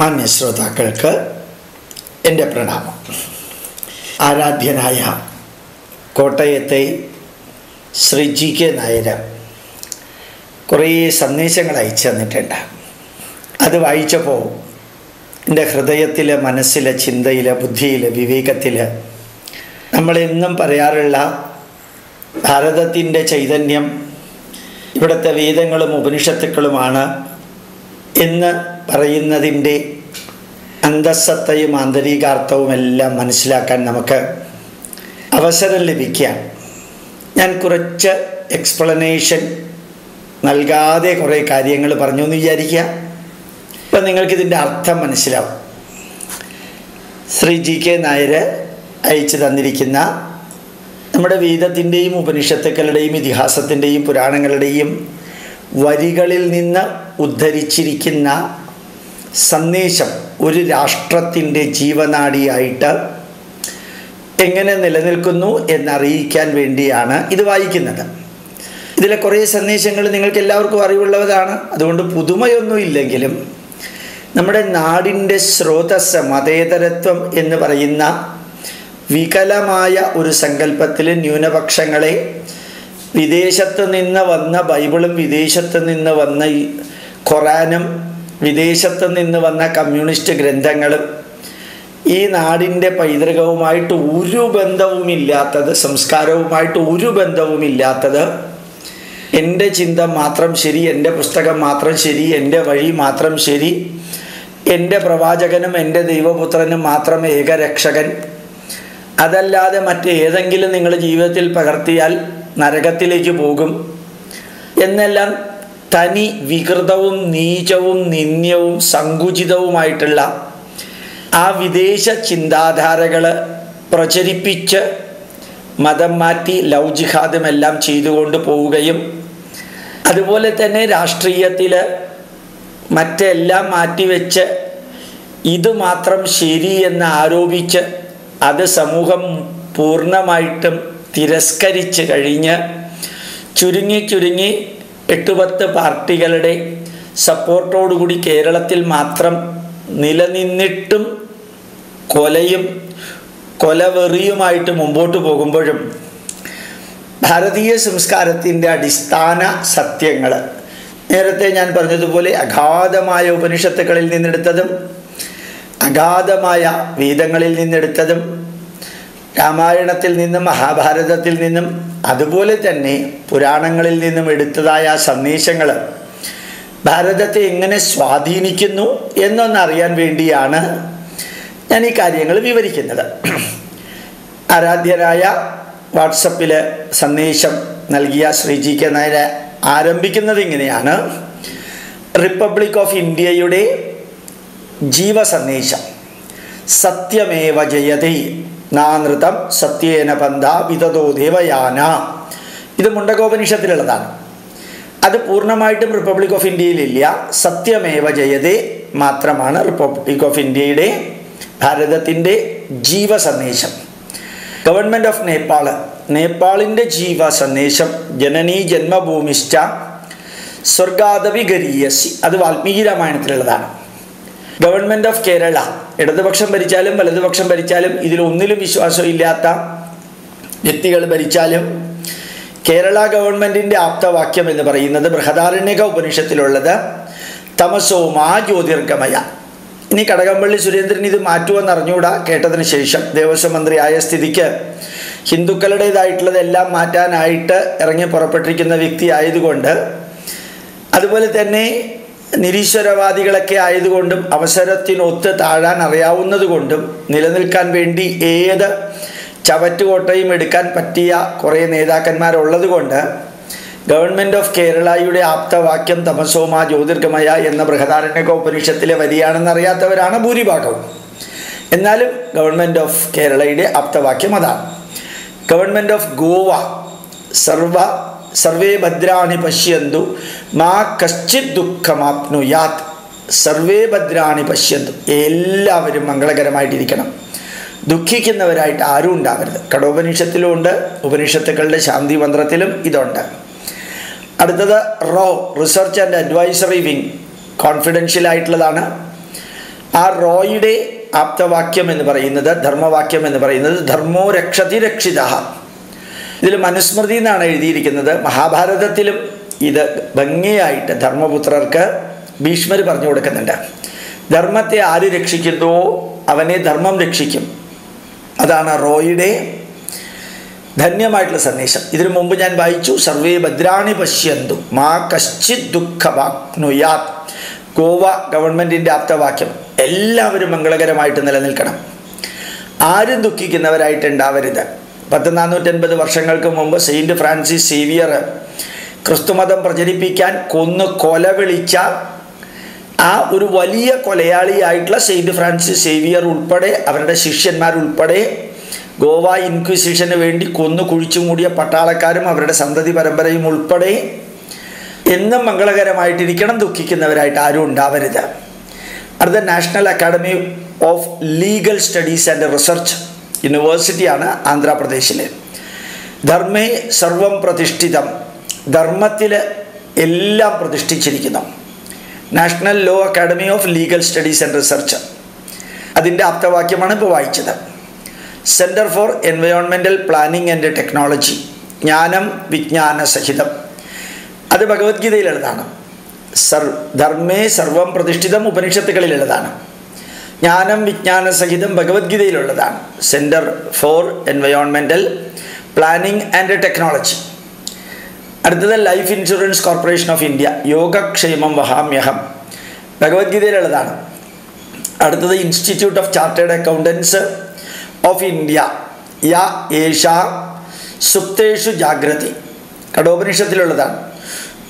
മാന്യ ശ്രോതാക്കൾക്ക് എൻ്റെ പ്രണാമം. ആരാധ്യനായ കോട്ടയത്തെ ശ്രീ GK നായർ കുറേ സന്ദേശങ്ങൾ അയച്ചു തന്നിട്ടുണ്ട്. അത് വായിച്ചപ്പോൾ എൻ്റെ ഹൃദയത്തിൽ, മനസ്സിൽ, ചിന്തയിൽ, ബുദ്ധിയിൽ, വിവേകത്തിൽ നമ്മളെന്നും പറയാറുള്ള ഭാരതത്തിൻ്റെ ചൈതന്യം ഇവിടുത്തെ വേദങ്ങളും ഉപനിഷത്തുക്കളുമാണ് എന്ന് പറയുന്നതിൻ്റെ അന്തസ്സത്തയും ആന്തരികാർത്ഥവും എല്ലാം മനസ്സിലാക്കാൻ നമുക്ക് അവസരം ലഭിക്കാം. ഞാൻ കുറച്ച് എക്സ്പ്ലനേഷൻ നൽകാതെ കുറേ കാര്യങ്ങൾ പറഞ്ഞു എന്ന് വിചാരിക്കുക. ഇപ്പം നിങ്ങൾക്കിതിൻ്റെ അർത്ഥം മനസ്സിലാവും. ശ്രീ GK നായർ അയച്ചു തന്നിരിക്കുന്ന നമ്മുടെ വേദത്തിൻ്റെയും ഉപനിഷത്തുക്കളുടെയും ഇതിഹാസത്തിൻ്റെയും പുരാണങ്ങളുടെയും വരികളിൽ നിന്ന് ഉദ്ധരിച്ചിരിക്കുന്ന സന്ദേശം ഒരു രാഷ്ട്രത്തിൻ്റെ ജീവനാഡിയായിട്ട് എങ്ങനെ നിലനിൽക്കുന്നു എന്നറിയിക്കാൻ വേണ്ടിയാണ് ഇത് വായിക്കുന്നത്. ഇതിലെ കുറേ സന്ദേശങ്ങൾ നിങ്ങൾക്ക് എല്ലാവർക്കും അറിവുള്ളതാണ്. അതുകൊണ്ട് പുതുമയൊന്നും ഇല്ലെങ്കിലും നമ്മുടെ നാടിൻ്റെ സ്രോതസ് മതേതരത്വം എന്ന് പറയുന്ന വികലമായ ഒരു സങ്കല്പത്തിൽ ന്യൂനപക്ഷങ്ങളെ വിദേശത്ത് നിന്ന് വന്ന ബൈബിളും വിദേശത്ത് നിന്ന് വന്ന ഖുറാനും വിദേശത്ത് നിന്ന് വന്ന കമ്മ്യൂണിസ്റ്റ് ഗ്രന്ഥങ്ങളും ഈ നാടിൻ്റെ പൈതൃകവുമായിട്ട് ഒരു ബന്ധവുമില്ലാത്തത്, സംസ്കാരവുമായിട്ട് ഒരു ബന്ധവുമില്ലാത്തത്, എൻ്റെ ചിന്ത മാത്രം ശരി, എൻ്റെ പുസ്തകം മാത്രം ശരി, എൻ്റെ വഴി മാത്രം ശരി, എൻ്റെ പ്രവാചകനും എൻ്റെ ദൈവപുത്രനും മാത്രം ഏകരക്ഷകൻ, അതല്ലാതെ മറ്റേതെങ്കിലും നിങ്ങൾ ജീവിതത്തിൽ പകർത്തിയാൽ നരകത്തിലേക്ക് പോകും എന്നെല്ലാം തനി വികൃതവും നീചവും നിന്ദ്യവും സങ്കുചിതവുമായിട്ടുള്ള ആ വിദേശ ചിന്താധാരകൾ പ്രചരിപ്പിച്ച് മതം മാറ്റി ലവ് ജിഹാദുമെല്ലാം ചെയ്തുകൊണ്ട് പോവുകയും അതുപോലെ തന്നെ രാഷ്ട്രീയത്തിൽ മറ്റെല്ലാം മാറ്റിവെച്ച് ഇത് മാത്രം ശരി എന്ന് ആരോപിച്ച് അത് സമൂഹം പൂർണ്ണമായിട്ടും തിരസ്കരിച്ച് കഴിഞ്ഞ് ചുരുങ്ങി 8-10 പാർട്ടികളുടെ സപ്പോർട്ടോടുകൂടി കേരളത്തിൽ മാത്രം നിലനിന്നിട്ടും കൊലയും കൊലവെറിയുമായിട്ട് മുമ്പോട്ട് പോകുമ്പോഴും ഭാരതീയ സംസ്കാരത്തിൻ്റെ അടിസ്ഥാന സത്യങ്ങൾ നേരത്തെ ഞാൻ പറഞ്ഞതുപോലെ അഗാധമായ ഉപനിഷത്തുക്കളിൽ നിന്നെടുത്തതും അഗാധമായ വേദങ്ങളിൽ നിന്നെടുത്തതും രാമായണത്തിൽ നിന്നും മഹാഭാരതത്തിൽ നിന്നും അതുപോലെ തന്നെ പുരാണങ്ങളിൽ നിന്നും എടുത്തതായ സന്ദേശങ്ങൾ ഭാരതത്തെ എങ്ങനെ സ്വാധീനിക്കുന്നു എന്നൊന്നറിയാൻ വേണ്ടിയാണ് ഞാൻ ഈ കാര്യങ്ങൾ വിവരിക്കുന്നത്. ആരാധ്യരായ വാട്സപ്പിൽ സന്ദേശം നൽകിയ ശ്രീ GK നായർ ആരംഭിക്കുന്നത് ഇങ്ങനെയാണ്: റിപ്പബ്ലിക് ഓഫ് ഇന്ത്യയുടെ ജീവസന്ദേശം സത്യമേവ ജയതേ നാനൃതം സത്യേന പന്ഥ വിതതോ ദേവയാന. ഇത് മുണ്ടകോപനിഷത്തിലുള്ളതാണ്. അത് പൂർണ്ണമായിട്ടും റിപ്പബ്ലിക് ഓഫ് ഇന്ത്യയിലില്ല. സത്യമേവ ജയതേ മാത്രമാണ് റിപ്പബ്ലിക് ഓഫ് ഇന്ത്യയുടെ ഭാരതത്തിൻ്റെ ജീവസന്ദേശം. ഗവൺമെൻറ് ഓഫ് നേപ്പാളിൻ്റെ ജീവസന്ദേശം ജനനീ ജന്മഭൂമിശ്ച സ്വർഗാദപി ഗരീയസി. അത് വാൽമീകി രാമായണത്തിലുള്ളതാണ്. ഗവൺമെൻറ് ഓഫ് കേരള ഇടതുപക്ഷം ഭരിച്ചാലും വലതുപക്ഷം ഭരിച്ചാലും ഇതിലൊന്നിലും വിശ്വാസമില്ലാത്ത വ്യക്തികൾ ഭരിച്ചാലും കേരള ഗവൺമെൻറ്റിൻ്റെ ആപ്തവാക്യം എന്ന് പറയുന്നത് ബൃഹദാരണ്യക ഉപനിഷത്തിലുള്ളത് തമസോമാ ജ്യോതിർഗമയ. ഇനി കടകംപള്ളി സുരേന്ദ്രൻ ഇത് മാറ്റുമെന്ന് അറിഞ്ഞുകൂടാ. കേട്ടതിന് ശേഷം ദേവസ്വം മന്ത്രിയായ സ്ഥിതിക്ക് ഹിന്ദുക്കളുടേതായിട്ടുള്ളതെല്ലാം മാറ്റാനായിട്ട് ഇറങ്ങി പുറപ്പെട്ടിരിക്കുന്ന വ്യക്തി ആയതുകൊണ്ട്, അതുപോലെ തന്നെ നിരീശ്വരവാദികളൊക്കെ ആയതുകൊണ്ടും അവസരത്തിനൊത്ത് താഴാൻ അറിയാവുന്നത് കൊണ്ടും നിലനിൽക്കാൻ വേണ്ടി ഏത് ചവറ്റുകോട്ടയും എടുക്കാൻ പറ്റിയ കുറേ നേതാക്കന്മാരുള്ളത് കൊണ്ട് ഗവൺമെൻറ് ഓഫ് കേരളയുടെ ആപ്തവാക്യം തമസോമാ ജ്യോതിർഗമയ എന്ന ബൃഹദാരണ്യക ഉപനിഷത്തിലെ വരിയാണെന്ന് അറിയാത്തവരാണ് ഭൂരിഭാഗവും. എന്നാലും ഗവൺമെൻറ് ഓഫ് കേരളയുടെ ആപ്തവാക്യം അതാണ്. ഗവൺമെൻറ് ഓഫ് ഗോവ സർവേ ഭദ്രാണി പശ്യന്തു മാ കശ്ചിത് ദുഃഖമാപ്നുയാത്. സർവേ ഭദ്രാണി പശ്യന്തു, എല്ലാവരും മംഗളകരമായിട്ടിരിക്കണം, ദുഃഖിക്കുന്നവരായിട്ട് ആരും ഉണ്ടാവരുത്. കഠോപനിഷത്തിലും ഉണ്ട്, ഉപനിഷത്തുക്കളുടെ ശാന്തി മന്ത്രത്തിലും ഇതുണ്ട്. അടുത്തത് research and advisory wing, confidential ആയിട്ടുള്ളതാണ്. ആ റോയുടെ ആപ്തവാക്യം എന്ന് പറയുന്നത്, ധർമ്മവാക്യം എന്ന് പറയുന്നത് ധർമ്മോ രക്ഷതി രക്ഷിതഃ. ഇതിൽ മനുസ്മൃതി എന്നാണ് എഴുതിയിരിക്കുന്നത്. മഹാഭാരതത്തിലും ഇത് ഭംഗിയായിട്ട് ധർമ്മപുത്രർക്ക് ഭീഷ്മർ പറഞ്ഞു കൊടുക്കുന്നുണ്ട്. ധർമ്മത്തെ ആര് രക്ഷിക്കുന്നുവോ അവനെ ധർമ്മം രക്ഷിക്കും. അതാണ് റോയുടെ ധന്യമായിട്ടുള്ള സന്ദേശം. ഇതിനു മുമ്പ് ഞാൻ വായിച്ചു, സർവേ ഭദ്രാണി പശ്യന്തു മാ കശ്ചിത് ദുഃഖമാപ്നുയാത്. ഗോവ ഗവൺമെൻറ്റിൻ്റെ ആപ്തവാക്യം എല്ലാവരും മംഗളകരമായിട്ട് നിലനിൽക്കണം, ആരും ദുഃഖിക്കുന്നവരായിട്ട് ഉണ്ടാവരുത്. 1450 വർഷങ്ങൾക്ക് മുമ്പ് സെയിൻറ്റ് ഫ്രാൻസിസ് സേവിയർ ക്രിസ്തുമതം പ്രചരിപ്പിക്കാൻ കൊല വിളിച്ച ആ ഒരു വലിയ കൊലയാളിയായിട്ടുള്ള സെയിൻറ്റ് ഫ്രാൻസിസ് സേവിയർ ഉൾപ്പെടെ അവരുടെ ശിഷ്യന്മാരുൾപ്പെടെ ഗോവ ഇൻക്വിസിഷന് വേണ്ടി കുഴിച്ചു മൂടിയ പട്ടാളക്കാരും അവരുടെ സന്തതി പരമ്പരയും ഉൾപ്പെടെ എന്നും മംഗളകരമായിട്ടിരിക്കണം, ദുഃഖിക്കുന്നവരായിട്ട് ആരും ഉണ്ടാവരുത്. അടുത്ത national academy of legal studies and research യൂണിവേഴ്സിറ്റിയാണ് ആന്ധ്രാപ്രദേശിലെ. ധർമ്മേ സർവം പ്രതിഷ്ഠിതം, ധർമ്മത്തിൽ എല്ലാം പ്രതിഷ്ഠിച്ചിരിക്കുന്നു. National law academy of legal studies and research, അതിൻ്റെ ആപ്തവാക്യമാണ് ഇപ്പോൾ വായിച്ചത്. Centre for environmental planning and technology, ജ്ഞാനം വിജ്ഞാന സഹിതം, അത് ഭഗവത്ഗീതയിലുള്ളതാണ്. ധർമ്മേ സർവം പ്രതിഷ്ഠിതം ഉപനിഷത്തുകളിലുള്ളതാണ്. ജ്ഞാനം വിജ്ഞാന സഹിതം ഭഗവത്ഗീതയിലുള്ളതാണ്. Centre for environmental planning and technology. അടുത്തത് life insurance corporation of India, യോഗക്ഷേമം വഹാമ്യഹം, ഭഗവത്ഗീതയിലുള്ളതാണ്. അടുത്തത് institute of chartered accountants of India, യ ഏഷ സുപ്തേഷു ജാഗ്രതി, കഠോപനിഷത്തിലുള്ളതാണ്.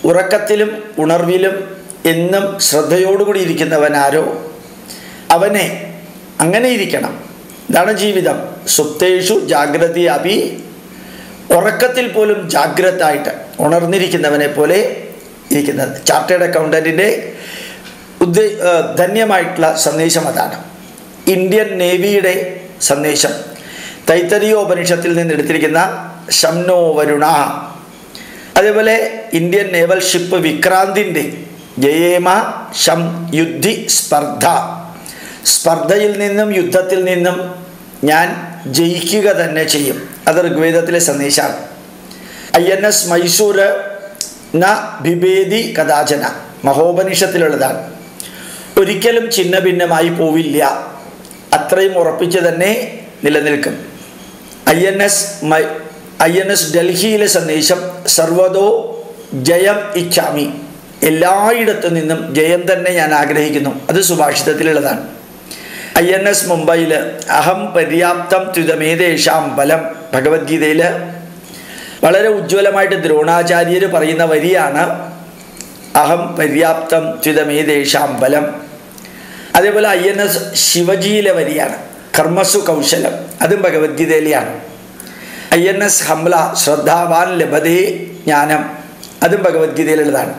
ഉറക്കത്തിലും ഉണർവിലും എന്നും ശ്രദ്ധയോടുകൂടി ഇരിക്കുന്നവനാരോ അവനെ അങ്ങനെ ഇരിക്കണം, ഇതാണ് ജീവിതം. സുപ്തേഷു ജാഗ്രതി അഭി, ഉറക്കത്തിൽ പോലും ജാഗ്രതായിട്ട് ഉണർന്നിരിക്കുന്നവനെ പോലെ ഇരിക്കുന്നത്. ചാർട്ടേഡ് അക്കൗണ്ടൻറ്റിൻ്റെ ധന്യമായിട്ടുള്ള സന്ദേശം അതാണ്. ഇന്ത്യൻ നേവിയുടെ സന്ദേശം തൈത്തരീയോപനിഷത്തിൽ നിന്ന് എടുത്തിരിക്കുന്ന ശംനോ വരുണ. അതേപോലെ ഇന്ത്യൻ നേവൽ ഷിപ്പ് വിക്രാന്തിൻ്റെ ജയേമ ശം യുദ്ധി സ്പർദ്ധ, സ്പർദ്ധയിൽ നിന്നും യുദ്ധത്തിൽ നിന്നും ഞാൻ ജയിക്കുക തന്നെ ചെയ്യും, അത് ഋഗ്വേദത്തിലെ സന്ദേശമാണ്. INS മൈസൂർ ന ബിഭേദി കഥാചന, മഹോപനിഷത്തിലുള്ളതാണ്. ഒരിക്കലും ഛിന്ന ഭിന്നമായി പോവില്ല, അത്രയും ഉറപ്പിച്ച് തന്നെ നിലനിൽക്കും. INS ഡൽഹിയിലെ സന്ദേശം സർവതോ ജയം ഇച്ഛാമി, എല്ലായിടത്തു നിന്നും ജയം തന്നെ ഞാൻ ആഗ്രഹിക്കുന്നു, അത് സുഭാഷിതത്തിലുള്ളതാണ്. INS മുംബൈയിൽ അഹം പര്യാപ്തം ത്വിതമേതേഷാം ബലം, ഭഗവത്ഗീതയിൽ വളരെ ഉജ്ജ്വലമായിട്ട് ദ്രോണാചാര്യർ പറയുന്ന വരിയാണ് അഹം പര്യാപ്തം ത്വിതമേതേഷാം ബലം. അതേപോലെ INS ശിവജിയിലെ വരിയാണ് കർമ്മസു കൗശലം, അതും ഭഗവത്ഗീതയിലെയാണ്. INS ഹംല ശ്രദ്ധാവാൻ ലഭതേ ജ്ഞാനം, അതും ഭഗവത്ഗീതയിലുള്ളതാണ്.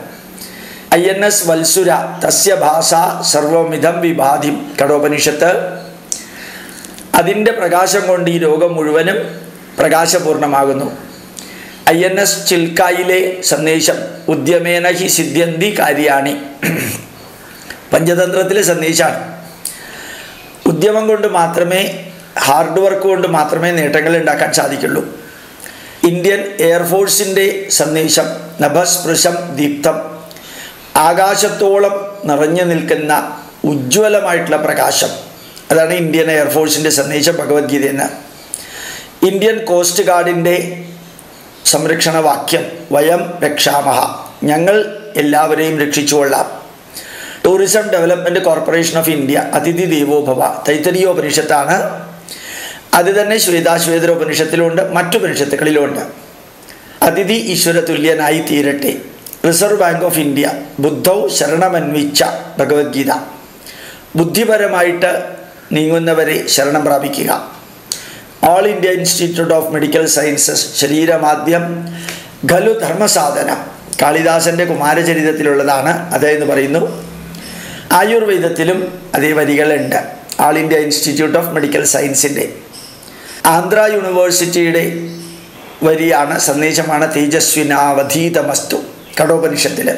INS വത്സുര തസ്യ ഭാഷ സർവമിതം വിഭാതിം, കഠോപനിഷത്ത്, അതിൻ്റെ പ്രകാശം കൊണ്ട് ഈ ലോകം മുഴുവനും പ്രകാശപൂർണമാകുന്നു. INS ചിൽക്കായിലെ സന്ദേശം ഉദ്യമേന ഹി സിദ്ധ്യന്തി കാര്യാണി, പഞ്ചതന്ത്രത്തിലെ സന്ദേശമാണ്. ഉദ്യമം കൊണ്ട് മാത്രമേ, ഹാർഡ് വർക്ക് കൊണ്ട് മാത്രമേ നേട്ടങ്ങൾ ഉണ്ടാക്കാൻ സാധിക്കുള്ളൂ. ഇന്ത്യൻ എയർഫോഴ്സിൻ്റെ സന്ദേശം നഭസ്പൃശം ദീപ്തം, ആകാശത്തോളം നിറഞ്ഞു നിൽക്കുന്ന ഉജ്ജ്വലമായിട്ടുള്ള പ്രകാശം, അതാണ് ഇന്ത്യൻ എയർഫോഴ്സിൻ്റെ സന്ദേശം ഭഗവത്ഗീതയെന്ന്. ഇന്ത്യൻ കോസ്റ്റ് ഗാർഡിൻ്റെ സംരക്ഷണ വാക്യം വയം രക്ഷാമഹ, ഞങ്ങൾ എല്ലാവരെയും രക്ഷിച്ചുകൊള്ളാം. Tourism development corporation of India, അതിഥി ദേവോഭവ, തൈത്തരീയോപനിഷത്താണ്. അത് തന്നെ ശ്വേതാശ്വേതരോപനിഷത്തിലുണ്ട്, മറ്റുപനിഷത്തുകളിലുമുണ്ട്. അതിഥി ഈശ്വര തുല്യനായി തീരട്ടെ. റിസർവ് ബാങ്ക് ഓഫ് ഇന്ത്യ, ബുദ്ധൗ ശരണമന്വിച്ച, ഭഗവത്ഗീത, ബുദ്ധിപരമായിട്ട് നീങ്ങുന്നവരെ ശരണം പ്രാപിക്കുക. All India institute of medical sciences, ശരീരമാദ്യം ഖലു ധർമ്മസാധന, കാളിദാസൻ്റെ കുമാരചരിതത്തിലുള്ളതാണ് അതെന്ന് പറയുന്നു. ആയുർവേദത്തിലും അതേ വരികളുണ്ട്. All India institute of medical സയൻസിൻ്റെ. ആന്ധ്ര യൂണിവേഴ്സിറ്റിയുടെ വരിയാണ്, സന്ദേശമാണ് തേജസ്വിനാവധീതമസ്തു, കഠോപനിഷത്തിൽ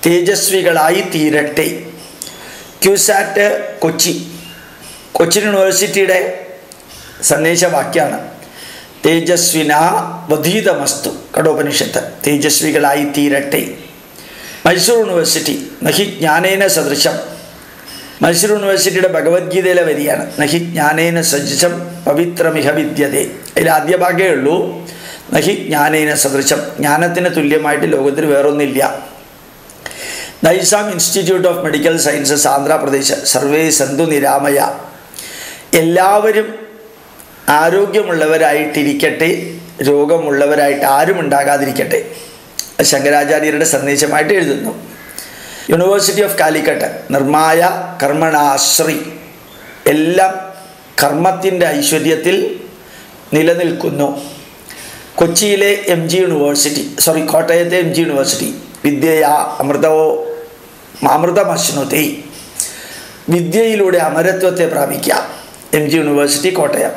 തേജസ്വികളായി തീരട്ടെ. ക്യൂസാറ്റ് കൊച്ചി യൂണിവേഴ്സിറ്റിയുടെ സന്ദേശവാക്യമാണ് തേജസ്വിന വധീതമസ്തു. കഠോപനിഷത്ത്. തേജസ്വികളായി തീരട്ടെ. മൈസൂർ യൂണിവേഴ്സിറ്റി നഹി ജ്ഞാനേന സദൃശം. മൈസൂർ യൂണിവേഴ്സിറ്റിയുടെ ഭഗവത്ഗീതയിലെ വരിയാണ് നഹി ജ്ഞാനേന സദൃശം പവിത്രമിഹ വിദ്യതേ. അതിൽ ആദ്യ ഭാഗമേ ഉള്ളൂ നഹി ജ്ഞാനേന സദൃശം. ജ്ഞാനത്തിന് തുല്യമായിട്ട് ലോകത്തിൽ വേറൊന്നില്ല. Nizam institute of medical sciences Andhra Pradesh സർവേ സന്തു നിരാമയ. എല്ലാവരും ആരോഗ്യമുള്ളവരായിട്ടിരിക്കട്ടെ, രോഗമുള്ളവരായിട്ട് ആരും ഉണ്ടാകാതിരിക്കട്ടെ. ശങ്കരാചാര്യരുടെ സന്ദേശമായിട്ട് എഴുതുന്നു. യൂണിവേഴ്സിറ്റി ഓഫ് കാലിക്കട്ട് നിർമായ കർമ്മണാശ്രീ. എല്ലാം കർമ്മത്തിൻ്റെ ഐശ്വര്യത്തിൽ നിലനിൽക്കുന്നു. കൊച്ചിയിലെ കോട്ടയത്തെ MG യൂണിവേഴ്സിറ്റി വിദ്യയാ അമൃതമശ്നുതേ. വിദ്യയിലൂടെ അമരത്വത്തെ പ്രാപിക്കാം. MG university Kottayam.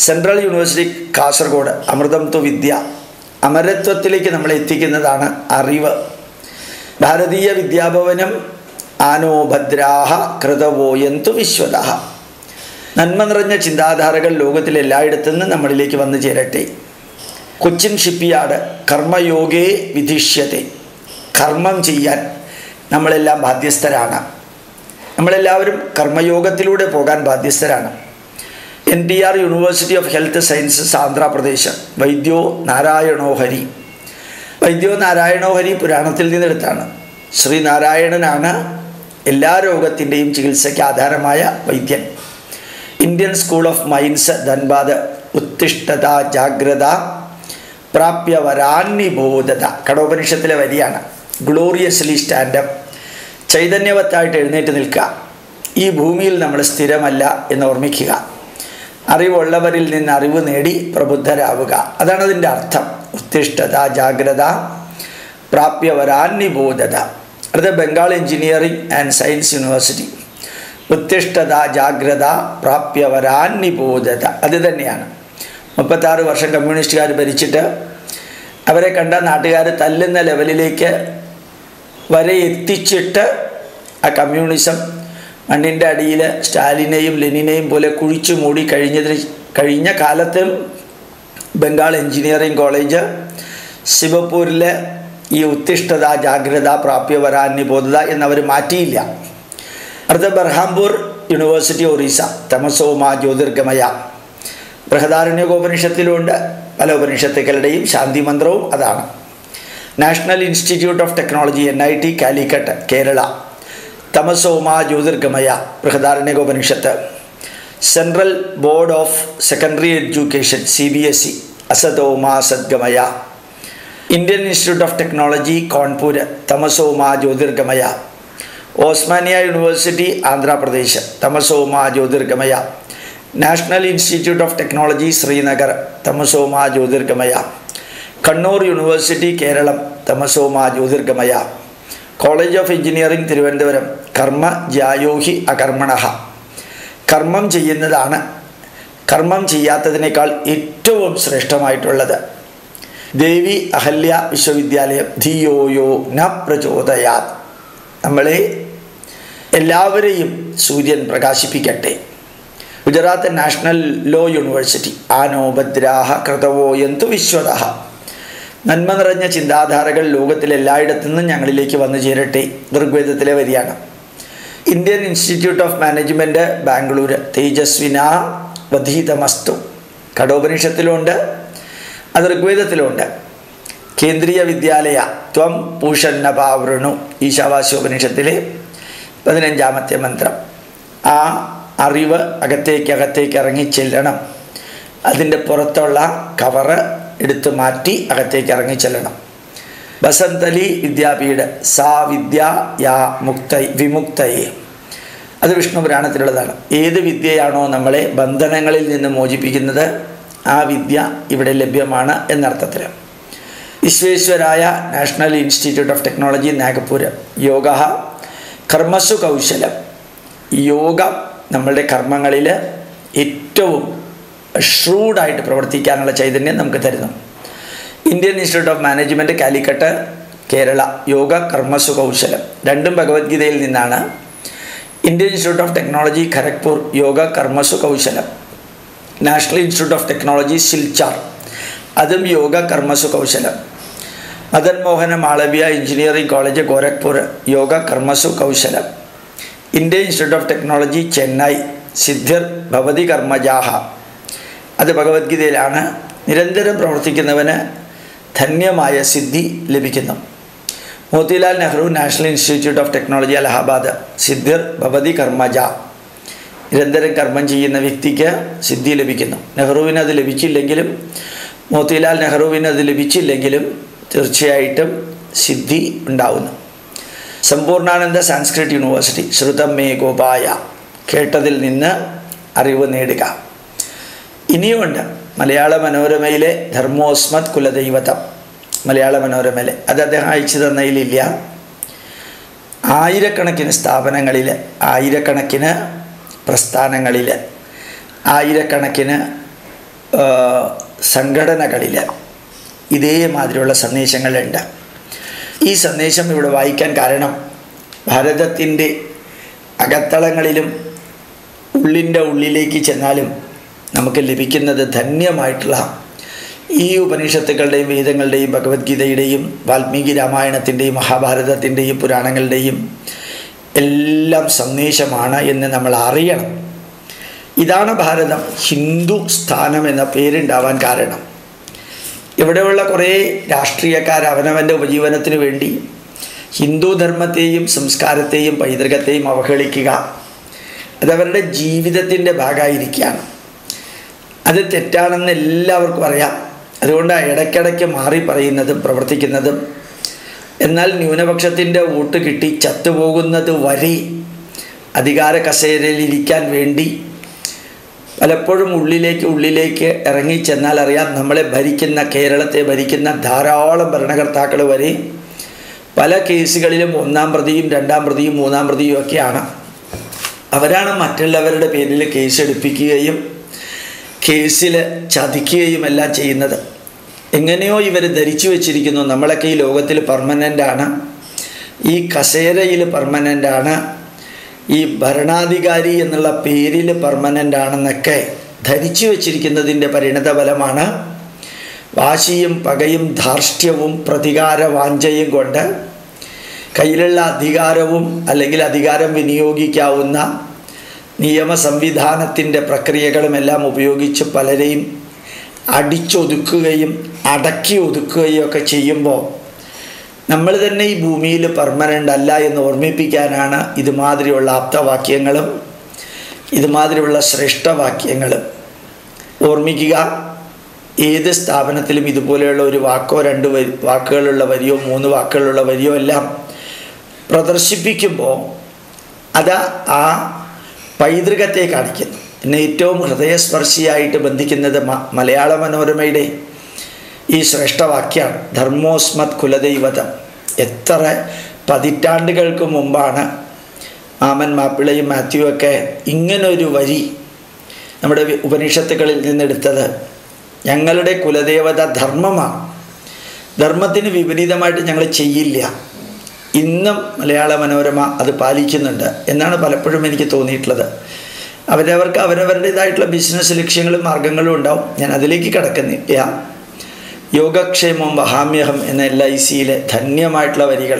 Central university Kasaragod അമൃതം തു വിദ്യ. അമരത്വത്തിലേക്ക് നമ്മളെ എത്തിക്കുന്നതാണ് അറിവ്. ഭാരതീയ വിദ്യാഭവനം ആനോഭദ്രാഹ കൃതവോയന്തു വിശ്വതഃ. നന്മ നിറഞ്ഞ ചിന്താധാരകൾ ലോകത്തിലെല്ലായിടത്തു നിന്നും നമ്മളിലേക്ക് വന്നു ചേരട്ടെ. കൊച്ചിൻ ഷിപ്പ്യാർഡ് കർമ്മയോഗേ വിധിഷ്യത്തെ. കർമ്മം ചെയ്യാൻ നമ്മളെല്ലാം ബാധ്യസ്ഥരാണ്. നമ്മളെല്ലാവരും കർമ്മയോഗത്തിലൂടെ പോകാൻ ബാധ്യസ്ഥരാണ്. NTR university of health sciences Andhra Pradesh വൈദ്യോ നാരായണോ ഹരി. വൈദ്യോ നാരായണോ ഹരി പുരാണത്തിൽ നിന്നെടുത്താണ്. ശ്രീനാരായണനാണ് എല്ലാ രോഗത്തിൻ്റെയും ചികിത്സയ്ക്ക് ആധാരമായ വൈദ്യൻ. Indian school of mines Dhanbad ഉത്തിഷ്ഠത ജാഗ്രത പ്രാപ്യവരാന്നിബോധത. കഠോപനിഷത്തിലെ വരിയാണ്. Gloriously standup. ചൈതന്യവത്തായിട്ട് എഴുന്നേറ്റ് നിൽക്കുക. ഈ ഭൂമിയിൽ നമ്മൾ സ്ഥിരമല്ല എന്ന് ഓർമ്മിക്കുക. അറിവുള്ളവരിൽ നിന്ന് അറിവ് നേടി പ്രബുദ്ധരാവുക. അതാണ് അതിൻ്റെ അർത്ഥം. ഉത്തിഷ്ഠത ജാഗ്രത പ്രാപ്യവരാന്നിബോധത. അടുത്ത Bengal engineering and science university ഉത്തിഷ്ഠത ജാഗ്രത പ്രാപ്യവരാന്നിബോധത. അത് തന്നെയാണ്. 36 വർഷം കമ്മ്യൂണിസ്റ്റുകാർ ഭരിച്ചിട്ട് അവരെ കണ്ട നാട്ടുകാർ തല്ലുന്ന ലെവലിലേക്ക് വരെ എത്തിച്ചിട്ട് ആ കമ്മ്യൂണിസം മണ്ണിൻ്റെ അടിയിൽ സ്റ്റാലിനെയും ലെനിനെയും പോലെ കുഴിച്ചു മൂടി കഴിഞ്ഞ കാലത്തും ബംഗാൾ എഞ്ചിനീയറിംഗ് കോളേജ് ശിവപൂരിലെ ഈ ഉത്തിഷ്ഠത ജാഗ്രത പ്രാപ്യവരാന്നിബോധത എന്നവർ മാറ്റിയില്ല. അടുത്ത ബർഹാംപൂർ യൂണിവേഴ്സിറ്റി ഒറീസ തമസോമാ ജ്യോതിർഗമയ. ബൃഹദാരണ്യകോപനിഷത്തിലുണ്ട്. പല ഉപനിഷത്തുക്കളുടെയും ശാന്തി മന്ത്രവും അതാണ്. National institute of technology NIT Calicut Kerala തമസോമാ ജ്യോതിർഗമയ ബൃഹദാരണ്യകോപനിഷത്ത്. Central board of secondary education CBSE അസതോമാ സദ്ഗമയ. Indian institute of technology Kanpur തമസോമാ ജ്യോതിർഗമയ. ഓസ്മാനിയ യൂണിവേഴ്സിറ്റി ആന്ധ്രാപ്രദേശ് തമസോമാ ജ്യോതിർഗമയ. National institute of technology Srinagar തമസോമാ ജ്യോതിർഗമയ. കണ്ണൂർ യൂണിവേഴ്സിറ്റി കേരളം തമസോമാ ജ്യോതിർഗമയ. കോളേജ് ഓഫ് എഞ്ചിനീയറിംഗ് തിരുവനന്തപുരം കർമ്മ ജ്യായോഹി അകർമ്മണഃ. കർമ്മം ചെയ്യുന്നതാണ് കർമ്മം ചെയ്യാത്തതിനേക്കാൾ ഏറ്റവും ശ്രേഷ്ഠമായിട്ടുള്ളത്. ദേവി അഹല്യ വിശ്വവിദ്യാലയം ധിയോയോ ന പ്രചോദയാത്. നമ്മളെ എല്ലാവരെയും സൂര്യൻ പ്രകാശിപ്പിക്കട്ടെ. ഗുജറാത്ത് നാഷണൽ ലോ യൂണിവേഴ്സിറ്റി ആനോഭദ്രാഹ കൃതവോയന്തു വിശ്വതഃ. നന്മ നിറഞ്ഞ ചിന്താധാരകൾ ലോകത്തിലെല്ലായിടത്തു നിന്നും ഞങ്ങളിലേക്ക് വന്നു ചേരട്ടെ. ഋഗ്വേദത്തിലെ വരിയാണ്. Indian institute of management Bangalore തേജസ്വിന വധീതമസ്തു. കഠോപനിഷത്തിലുണ്ട്, അത് ഋഗ്വേദത്തിലുണ്ട്. കേന്ദ്രീയ വിദ്യാലയ ത്വം പൂഷന്നപാവൃണു ഈശാവാസ്യോപനിഷത്തിലെ 15ാമത്തെ മന്ത്രം. ആ അറിവ് അകത്തേക്ക് ഇറങ്ങിച്ചെല്ലണം. അതിൻ്റെ പുറത്തുള്ള കവറ് എടുത്തു മാറ്റി അകത്തേക്ക് ഇറങ്ങിച്ചെല്ലണം. ബസന്തലി വിദ്യാപീഠ് സാ വിദ്യ യാ വിമുക്തയെ. അത് വിഷ്ണു പുരാണത്തിലുള്ളതാണ്. ഏത് വിദ്യയാണോ നമ്മളെ ബന്ധനങ്ങളിൽ നിന്ന് മോചിപ്പിക്കുന്നത് ആ വിദ്യ ഇവിടെ ലഭ്യമാണ് എന്നർത്ഥത്തിൽ. Visvesvaraya national institute of technology Nagpur യോഗ കർമ്മസു കൗശലം. യോഗം നമ്മളുടെ കർമ്മങ്ങളിൽ ഏറ്റവും ഷ്രൂഡായിട്ട് പ്രവർത്തിക്കാനുള്ള ചൈതന്യം നമുക്ക് തരുന്നു. Indian institute of management Calicut Kerala യോഗ കർമ്മസു കൗശലം. രണ്ടും ഭഗവത്ഗീതയിൽ നിന്നാണ്. Indian institute of technology Kharagpur യോഗ കർമ്മസു കൗശലം, national institute of technology Silchar, അതും യോഗ കർമ്മസു കൗശലം, മദൻ മോഹന മാളവ്യ എഞ്ചിനീയറിംഗ് കോളേജ് ഗോരഖ്പൂർ യോഗ കർമ്മസു കൗശലം, Indian institute of technology Chennai സിദ്ധിർ ഭവതി കർമ്മജാഹ, അത് ഭഗവത്ഗീതയിലാണ്. നിരന്തരം പ്രവർത്തിക്കുന്നവന് ധന്യമായ സിദ്ധി ലഭിക്കുന്നു. Motilal Nehru national institute of technology Allahabad സിദ്ധിർ ഭവതി കർമ്മജ, നിരന്തരം കർമ്മം ചെയ്യുന്ന വ്യക്തിക്ക് സിദ്ധി ലഭിക്കുന്നു. നെഹ്റുവിന് അത് ലഭിച്ചില്ലെങ്കിലും, മോത്തിലാൽ നെഹ്റുവിന് അത് ലഭിച്ചില്ലെങ്കിലും തീർച്ചയായിട്ടും സിദ്ധി ഉണ്ടാവുന്നു. സമ്പൂർണ്ണാനന്ദ സംസ്കൃത് യൂണിവേഴ്സിറ്റി ശ്രുതം മേ ഗോപായ, കേട്ടതിൽ നിന്ന് അറിവ് നേടുക. ഇനിയുമുണ്ട് മലയാള മനോരമയിലെ ധർമ്മോസ്മത് കുലദൈവതം, മലയാള മനോരമയിലെ, അത് അദ്ദേഹം അയച്ചു തന്നതിലില്ല. ആയിരക്കണക്കിന് സ്ഥാപനങ്ങളിൽ, ആയിരക്കണക്കിന് പ്രസ്ഥാനങ്ങളിൽ, ആയിരക്കണക്കിന് സംഘടനകളിൽ ഇതേമാതിരിയുള്ള സന്ദേശങ്ങളുണ്ട്. ഈ സന്ദേശം ഇവിടെ വായിക്കാൻ കാരണം ഭാരതത്തിൻ്റെ അകത്തളങ്ങളിലും ഉള്ളിൻ്റെ ഉള്ളിലേക്ക് ചെന്നാലും നമുക്ക് ലഭിക്കുന്നത് ധന്യമായിട്ടുള്ള ഈ ഉപനിഷത്തുക്കളുടെയും വേദങ്ങളുടെയും ഭഗവത്ഗീതയുടെയും വാൽമീകി രാമായണത്തിൻ്റെയും മഹാഭാരതത്തിൻ്റെയും പുരാണങ്ങളുടെയും എല്ലാം സന്ദേശമാണ് എന്ന് നമ്മൾ അറിയണം. ഇതാണ് ഭാരതം ഹിന്ദു സ്ഥാനം എന്ന പേരുണ്ടാവാൻ കാരണം. ഇവിടെയുള്ള കുറേ രാഷ്ട്രീയക്കാർ അവനവൻ്റെ ഉപജീവനത്തിന് വേണ്ടി ഹിന്ദു ധർമ്മത്തെയും സംസ്കാരത്തെയും പൈതൃകത്തെയും അവഹേളിക്കുക, അതവരുടെ ജീവിതത്തിൻ്റെ ഭാഗമായിരിക്കുകയാണ്. അത് തെറ്റാണെന്ന് എല്ലാവർക്കും അറിയാം. അതുകൊണ്ടാണ് ഇടയ്ക്കിടയ്ക്ക് മാറി പറയുന്നതും പ്രവർത്തിക്കുന്നതും. എന്നാൽ ന്യൂനപക്ഷത്തിൻ്റെ വോട്ട് കിട്ടി ചത്തുപോകുന്നത് വരെ അധികാര കസേരയിലിരിക്കാൻ വേണ്ടി പലപ്പോഴും ഉള്ളിലേക്ക് ഇറങ്ങിച്ചെന്നാൽ അറിയാം, നമ്മളെ ഭരിക്കുന്ന, കേരളത്തെ ഭരിക്കുന്ന ധാരാളം ഭരണകർത്താക്കൾ വരെ പല കേസുകളിലും 1-ാം പ്രതിയും 2-ാം പ്രതിയും 3-ാം പ്രതിയും ഒക്കെയാണ്. അവരാണ് മറ്റുള്ളവരുടെ പേരിൽ കേസെടുപ്പിക്കുകയും കേസിൽ ചതിക്കുകയും എല്ലാം ചെയ്യുന്നത്. എങ്ങനെയോ ഇവർ ധരിച്ചു വച്ചിരിക്കുന്നു നമ്മളൊക്കെ ഈ ലോകത്തിൽ പെർമനൻ്റാണ്, ഈ കസേരയിൽ പെർമനൻ്റാണ്, ഈ ഭരണാധികാരി എന്നുള്ള പേരിൽ പെർമനൻ്റ് ആണെന്നൊക്കെ ധരിച്ചു വച്ചിരിക്കുന്നതിൻ്റെ പരിണതഫലമാണ് വാശിയും പകയും ധാർഷ്ട്യവും പ്രതികാര വാഞ്ചയും കൊണ്ട് കയ്യിലുള്ള അധികാരവും അല്ലെങ്കിൽ അധികാരം വിനിയോഗിക്കാവുന്ന നിയമ സംവിധാനത്തിൻ്റെ പ്രക്രിയകളുമെല്ലാം ഉപയോഗിച്ച് പലരെയും അടിച്ചൊതുക്കുകയും അടക്കി ഒതുക്കുകയും ഒക്കെ ചെയ്യുമ്പോൾ നമ്മൾ തന്നെ ഈ ഭൂമിയിൽ പെർമനൻ്റ് അല്ല എന്ന് ഓർമ്മിപ്പിക്കാനാണ് ഇതുമാതിരിയുള്ള ആപ്തവാക്യങ്ങളും ഇതുമാതിരിയുള്ള ശ്രേഷ്ഠവാക്യങ്ങളും. ഓർമ്മിക്കുക, ഏത് സ്ഥാപനത്തിലും ഇതുപോലെയുള്ള ഒരു വാക്കോ 2 വാക്കുകളുള്ള വരിയോ 3 വാക്കുകളുള്ള വരിയോ എല്ലാം പ്രദർശിപ്പിക്കുമ്പോൾ അത് ആ പൈതൃകത്തെ കാണിക്കുന്നു. എന്നെ ഏറ്റവും ഹൃദയസ്പർശിയായിട്ട് ബന്ധിക്കുന്നത് മലയാള മനോരമയുടെ ഈ ശ്രേഷ്ഠവാക്യമാണ്, ധർമ്മോസ്മത് കുലദൈവതം. എത്ര പതിറ്റാണ്ടുകൾക്ക് മുമ്പാണ് മാമൻ മാപ്പിളയും മാത്യുവും ഒക്കെ ഇങ്ങനൊരു വരി നമ്മുടെ ഉപനിഷത്തുകളിൽ നിന്നെടുത്തത്. ഞങ്ങളുടെ കുലദേവത ധർമ്മമാണ്, ധർമ്മത്തിന് വിപരീതമായിട്ട് ഞങ്ങൾ ചെയ്യില്ല. ഇന്നും മലയാള മനോരമ അത് പാലിക്കുന്നുണ്ട് എന്നാണ് പലപ്പോഴും എനിക്ക് തോന്നിയിട്ടുള്ളത്. അവരവർക്ക് അവരവരുടേതായിട്ടുള്ള ബിസിനസ് ലക്ഷ്യങ്ങളും മാർഗങ്ങളും ഉണ്ടാവും. ഞാൻ അതിലേക്ക് കടക്കുന്നില്ല. യോഗക്ഷേമം വഹാമ്യഹം എന്ന LICയിലെ ധന്യമായിട്ടുള്ള വരികൾ.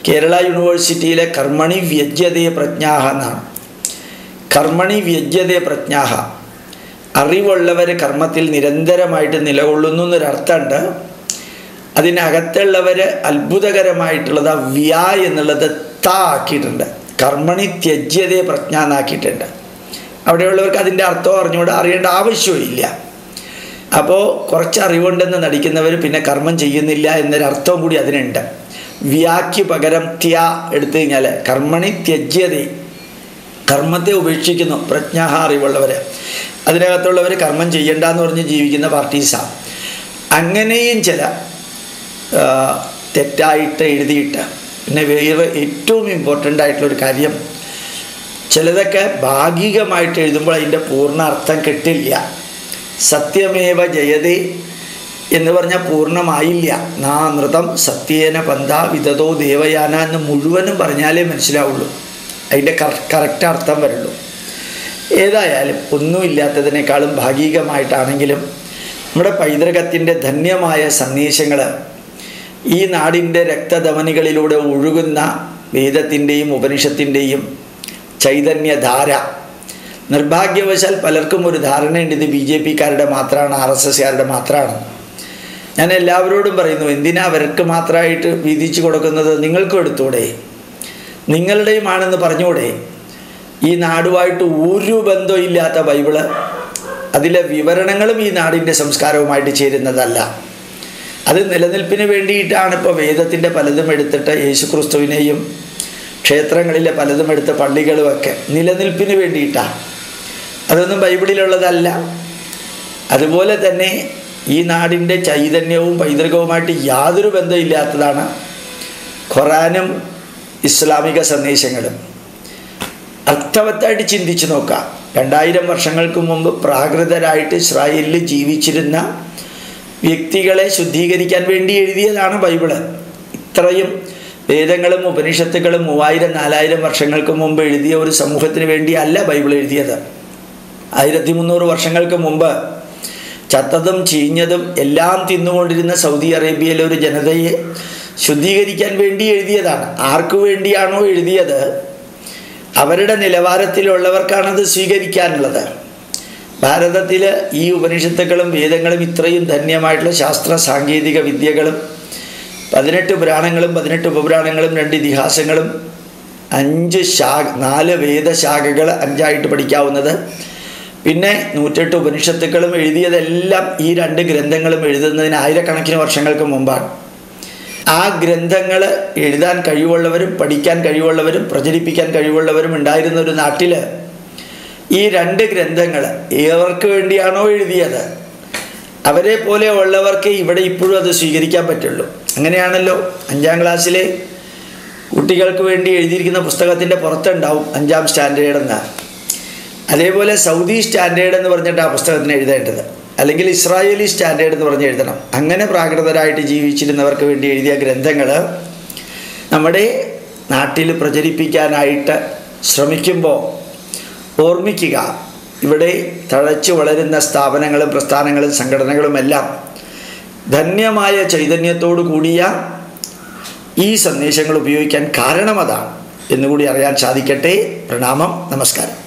കേരള യൂണിവേഴ്സിറ്റിയിലെ കർമ്മണി വ്യജ്യതേ പ്രജ്ഞാഹ എന്നാണ്. കർമ്മണി വ്യജ്യതേ പ്രജ്ഞാഹ, അറിവുള്ളവർ കർമ്മത്തിൽ നിരന്തരമായിട്ട് നിലകൊള്ളുന്നു എന്നൊരർത്ഥമുണ്ട്. അതിനകത്തുള്ളവർ അത്ഭുതകരമായിട്ടുള്ളത് വ്യ എന്നുള്ളത് ത ആക്കിയിട്ടുണ്ട്, കർമ്മണി ത്യജ്യതേ പ്രജ്ഞ എന്നാക്കിയിട്ടുണ്ട്. അവിടെയുള്ളവർക്ക് അതിൻ്റെ അർത്ഥം അറിയേണ്ട ആവശ്യമില്ല. അപ്പോൾ കുറച്ച് അറിവുണ്ടെന്ന് നടിക്കുന്നവർ പിന്നെ കർമ്മം ചെയ്യുന്നില്ല എന്നൊരർത്ഥവും കൂടി അതിനുണ്ട്. വ്യാക്ക് പകരം ത്യ എടുത്തു കഴിഞ്ഞാൽ കർമ്മണി ത്യജ്യതേ, കർമ്മത്തെ ഉപേക്ഷിക്കുന്നു. പ്രജ്ഞാഹ അറിവുള്ളവർ, അതിനകത്തുള്ളവർ കർമ്മം ചെയ്യണ്ടെന്ന് പറഞ്ഞ് ജീവിക്കുന്ന പാർട്ടീസാണ്. അങ്ങനെയും ചില തെറ്റായിട്ട് എഴുതിയിട്ട്. പിന്നെ വേറെ ഏറ്റവും ഇമ്പോർട്ടൻ്റ് ആയിട്ടുള്ളൊരു കാര്യം, ചിലതൊക്കെ ഭാഗികമായിട്ട് എഴുതുമ്പോൾ അതിൻ്റെ പൂർണ്ണ അർത്ഥം കിട്ടില്ല. സത്യമേവ ജയതേ എന്ന് പറഞ്ഞാൽ പൂർണ്ണമായില്ല. നൃതം സത്യേന പന്ഥ വിദതോ ദേവയാന എന്ന് മുഴുവനും പറഞ്ഞാലേ മനസ്സിലാവുള്ളൂ. അതിൻ്റെ കറക്റ്റ് അർത്ഥം വരുള്ളൂ. ഏതായാലും ഒന്നുമില്ലാത്തതിനേക്കാളും ഭാഗികമായിട്ടാണെങ്കിലും നമ്മുടെ പൈതൃകത്തിൻ്റെ ധന്യമായ സന്ദേശങ്ങൾ ഈ നാടിൻ്റെ രക്തധമനികളിലൂടെ ഒഴുകുന്ന വേദത്തിൻ്റെയും ഉപനിഷത്തിൻ്റെയും ചൈതന്യധാര, നിർഭാഗ്യവശാൽ പലർക്കും ഒരു ധാരണയുണ്ട് ഇത് BJP-കാരുടെ മാത്രമാണ്, RSS-കാരുടെ മാത്രമാണ്. ഞാൻ എല്ലാവരോടും പറയുന്നു, എന്തിനാ അവർക്ക് മാത്രമായിട്ട് വീതിച്ചു കൊടുക്കുന്നത്? നിങ്ങൾക്കും എടുത്തൂടെ, നിങ്ങളുടെയുമാണെന്ന് പറഞ്ഞുകൂടെ? ഈ നാടുമായിട്ട് ഒരു ബന്ധമില്ലാത്ത ബൈബിള്, അതിലെ വിവരണങ്ങളും ഈ നാടിൻ്റെ സംസ്കാരവുമായിട്ട് ചേരുന്നതല്ല. അത് നിലനിൽപ്പിന് വേണ്ടിയിട്ടാണ് ഇപ്പോൾ വേദത്തിൻ്റെ പലതും എടുത്തിട്ട് യേശുക്രിസ്തുവിനെയും ക്ഷേത്രങ്ങളിലെ പലതും എടുത്ത പള്ളികളുമൊക്കെ നിലനിൽപ്പിന് വേണ്ടിയിട്ടാണ്. അതൊന്നും ബൈബിളിലുള്ളതല്ല. അതുപോലെ തന്നെ ഈ നാടിൻ്റെ ചൈതന്യവും പൈതൃകവുമായിട്ട് യാതൊരു ബന്ധമില്ലാത്തതാണ് ഖുറാനും ഇസ്ലാമിക സന്ദേശങ്ങളും. അർത്ഥവത്തായിട്ട് ചിന്തിച്ച് നോക്കാം. 2000 വർഷങ്ങൾക്ക് മുമ്പ് പ്രാകൃതരായിട്ട് ഇസ്രായേലിൽ ജീവിച്ചിരുന്ന വ്യക്തികളെ ശുദ്ധീകരിക്കാൻ വേണ്ടി എഴുതിയതാണ് ബൈബിള്. ഇത്രയും വേദങ്ങളും ഉപനിഷത്തുകളും 3000-4000 വർഷങ്ങൾക്ക് മുമ്പ് എഴുതിയ ഒരു സമൂഹത്തിന് വേണ്ടിയല്ല ബൈബിൾ എഴുതിയത്. 1300 വർഷങ്ങൾക്ക് മുമ്പ് ചത്തതും ചീഞ്ഞതും എല്ലാം തിന്നുകൊണ്ടിരുന്ന സൗദി അറേബ്യയിലെ ഒരു ജനതയെ ശുദ്ധീകരിക്കാൻ വേണ്ടി എഴുതിയതാണ്. ആർക്കു വേണ്ടിയാണോ എഴുതിയത് അവരുടെ നിലവാരത്തിലുള്ളവർക്കാണത് സ്വീകരിക്കാനുള്ളത്. ഭാരതത്തിൽ ഈ ഉപനിഷത്തുക്കളും വേദങ്ങളും ഇത്രയും ധന്യമായിട്ടുള്ള ശാസ്ത്ര സാങ്കേതിക വിദ്യകളും 18 പുരാണങ്ങളും 18 ഉപപുരാണങ്ങളും 2 ഇതിഹാസങ്ങളും 4 വേദശാഖകൾ 5ആയിട്ട് പഠിക്കാവുന്നത്, പിന്നെ 108 ഉപനിഷത്തുക്കളും എഴുതിയതെല്ലാം ഈ 2 ഗ്രന്ഥങ്ങളും എഴുതുന്നതിന് ആയിരക്കണക്കിന് വർഷങ്ങൾക്ക് മുമ്പാണ്. ആ ഗ്രന്ഥങ്ങൾ എഴുതാൻ കഴിവുള്ളവരും പഠിക്കാൻ കഴിവുള്ളവരും പ്രചരിപ്പിക്കാൻ കഴിവുള്ളവരും ഉണ്ടായിരുന്ന ഒരു നാട്ടിൽ ഈ 2 ഗ്രന്ഥങ്ങൾ ഏവർക്ക് വേണ്ടിയാണോ എഴുതിയത് അവരെ പോലെ ഉള്ളവർക്ക് ഇവിടെ ഇപ്പോഴും അത് സ്വീകരിക്കാൻ പറ്റുള്ളൂ. അങ്ങനെയാണല്ലോ 5ാം ക്ലാസ്സിലെ കുട്ടികൾക്ക് വേണ്ടി എഴുതിയിരിക്കുന്ന പുസ്തകത്തിൻ്റെ പുറത്തുണ്ടാവും 5ാം സ്റ്റാൻഡേർഡ് എന്ന്. അതേപോലെ സൗദി സ്റ്റാൻഡേർഡ് എന്ന് പറഞ്ഞിട്ട് ആ പുസ്തകത്തിന് എഴുതേണ്ടത്, അല്ലെങ്കിൽ ഇസ്രായേലി സ്റ്റാൻഡേർഡ് എന്ന് പറഞ്ഞ് എഴുതണം. അങ്ങനെ പ്രാകൃതരായിട്ട് ജീവിച്ചിരുന്നവർക്ക് വേണ്ടി എഴുതിയ ഗ്രന്ഥങ്ങൾ നമ്മുടെ നാട്ടിൽ പ്രചരിപ്പിക്കാനായിട്ട് ശ്രമിക്കുമ്പോൾ ഓർമ്മിക്കുക, ഇവിടെ തഴച്ചു വളരുന്ന സ്ഥാപനങ്ങളും പ്രസ്ഥാനങ്ങളും സംഘടനകളുമെല്ലാം ധന്യമായ ചൈതന്യത്തോടു കൂടിയ ഈ സന്ദേശങ്ങൾ ഉപയോഗിക്കാൻ കാരണം അതാണ് എന്നുകൂടി അറിയാൻ സാധിക്കട്ടെ. പ്രണാമം, നമസ്കാരം.